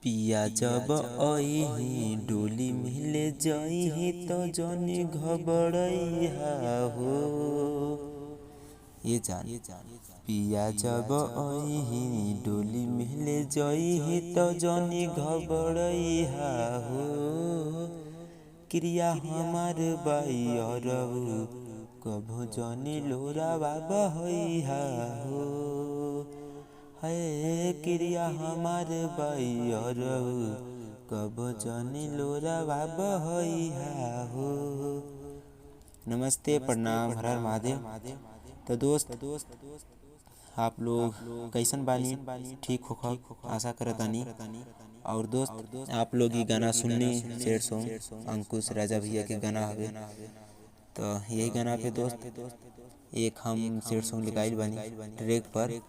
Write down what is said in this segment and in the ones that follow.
पिया जब अइही डोली मिले जइही तो जनी घबरइहा हो। ये जान पिया जब अइही डोली मिले जइही तो जनी घबरइहा हो। क्रिया हमार बाई अरऊ कभो जनी लोरावा बहइहा हो। है क्रिया हमार बाई अरऊ कभो जनी लोरावा बहइहा हो। नमस्ते, प्रणाम, हर हर महादेव। तो दोस्त आप लोग कैसन बानी? ठीक हो आशा करतानी। और दोस्त आप लोग ये गाना सुनने शेर सॉन्ग अंकुश राजा भैया के गाना हवे। तो यही गाना पे दोस्त एक हम शेर सॉन्ग लिखाइल बानी ट्रैक पर,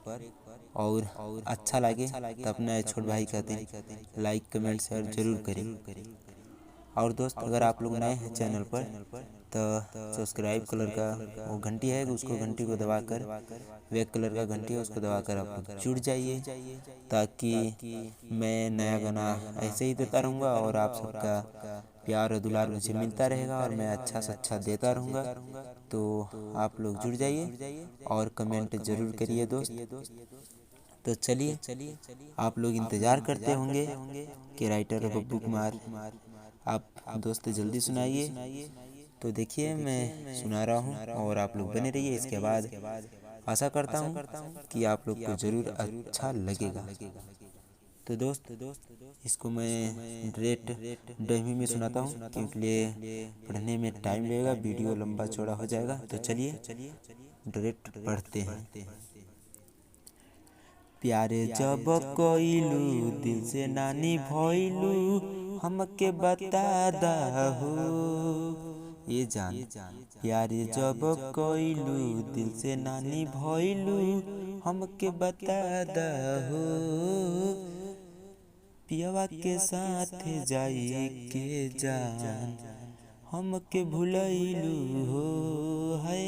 और अच्छा लगे तो अपना छोट भाई कहते लाइक कमेंट शेयर जरूर करें। और दोस्त अगर आप लोग नए हैं चैनल पर तो सब्सक्राइब कलर का वो घंटी है, उसको घंटी को दबाकर रेड कलर का घंटी है उसको दबाकर आप लोग जुड़ जाइए, ताकि मैं नया गाना ऐसे ही देता रहूँगा और आप सबका प्यार और दुलार मुझे मिलता रहेगा और मैं अच्छा से अच्छा देता रहूँगा। तो आप लोग जुड़ जाइए और कमेंट जरूर करिए दोस्त। तो चलिए आप लोग इंतज़ार करते होंगे कि राइटर बब्बू कुमार आप दोस्त जल्दी सुनाइए। तो देखिए मैं सुना रहा हूँ और आप लोग बने रहिए। इसके बाद आशा करता हूँ कि आप लोग को ज़रूर अच्छा लगेगा। तो दोस्त इसको मैं डायरेक्ट डमी में सुनाता हूँ, क्योंकि पढ़ने में टाइम लगेगा, वीडियो लंबा चौड़ा हो जाएगा। तो चलिए डायरेक्ट पढ़ते हैं। प्यारे जब कोइलू दिल से नानी भइलू हमके बता दहो। ये जान प्यारे जब कोइलू दिल से नानी भइलू हमके बता दहो। पियवा के साथ जाई के जान हमके भुलैलू हो। है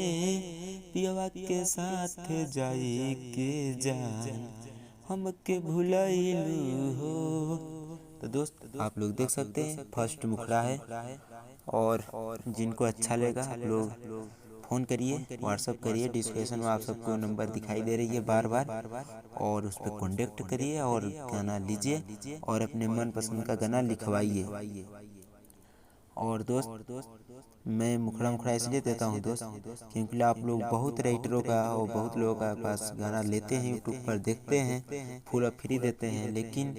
पियवा के साथ जाई के जान हमके भुलैलू हो। तो दोस्त आप लोग देख सकते हैं फर्स्ट मुखड़ा है, और जिनको अच्छा लगेगा आप लोग फ़ोन करिए, व्हाट्सअप करिए। डिस्क्रिप्शन में आप सबको नंबर दिखाई दे रही है बार बार, और उस पर कॉन्टेक्ट करिए और गाना लीजिए और अपने मनपसंद का गाना लिखवाइए। और दोस्त मैं मुखड़ा इसलिए देता हूँ दोस्त, क्योंकि आप लोग बहुत राइटरों का और बहुत लोगों का पास गाना लेते हैं, यूट्यूब पर देखते हैं, फुल फ्री देते हैं, लेकिन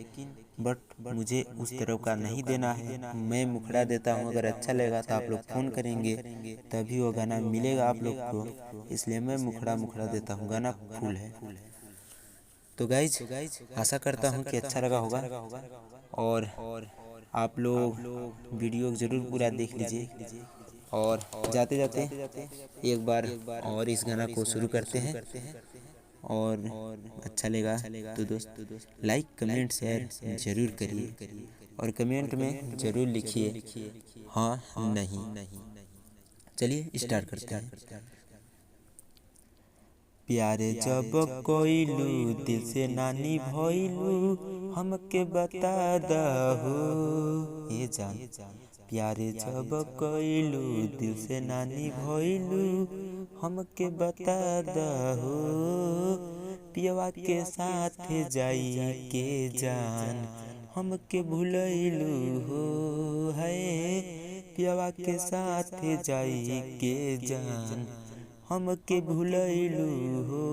बट मुझे उस तरह का नहीं देना है। मैं मुखड़ा देता हूँ, अगर अच्छा लगेगा तो आप लोग फ़ोन करेंगे तभी वो गाना मिलेगा आप लोग को, इसलिए मैं मुखड़ा देता हूँ। गाना फुल है। तो गाइज आशा करता हूँ कि अच्छा लगा होगा, और आप लोग वीडियो ज़रूर पूरा देख लीजिए। और जाते जाते एक बार और इस गाना को शुरू करते हैं, और अच्छा लगा तो दोस्त लाइक कमेंट शेयर ज़रूर करिए, और कमेंट में ज़रूर लिखिए हाँ नहीं। चलिए स्टार्ट करते हैं। प्यारे जब कोइलू दिल से नानी भइलू हमके बता दहो। ये जान प्यारे जब कोइलू दिल से नानी भइलू हमके बता दहो। पियवा के साथ जाई के जान हमके भुलैलू हो। है पियवा के साथ जाई के जान हमके भुलैलू हो।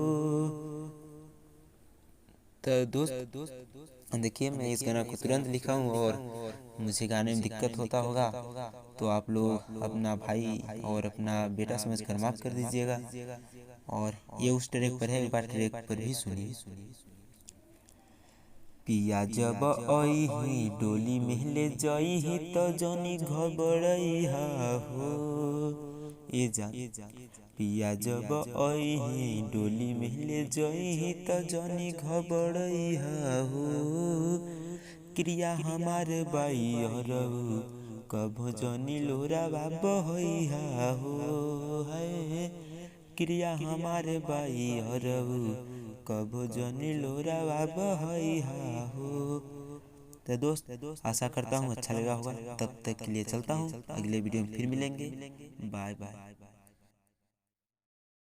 तो दोस्त देखिए मैं इस गाना को तुरंत लिखा हूँ, और मुझे गाने में दिक्कत होता होगा तो आप लोग अपना भाई और अपना बेटा समझकर माफ़ कर दीजिएगा। और ये उस ट्रैक पर है, एक बार ट्रैक पर भी सुनिए। पिया जब अइही डोली मिले जइही तो जनी घबरइहा हो। ये जान पिया जब अइही डोली मिले जइही तो जनी घबरइहा हो। क्रिया हमार बाई अरऊ कभो जनी लोरावा बहइहा हो। है क्रिया हमार बाई अरऊ कभो जनी लोरावा बहइहा हो। तो दोस्त आशा करता हूँ अच्छा लगा होगा। तब तक के लिए चलता हूँ, अगले वीडियो में फिर मिलेंगे। Bye bye.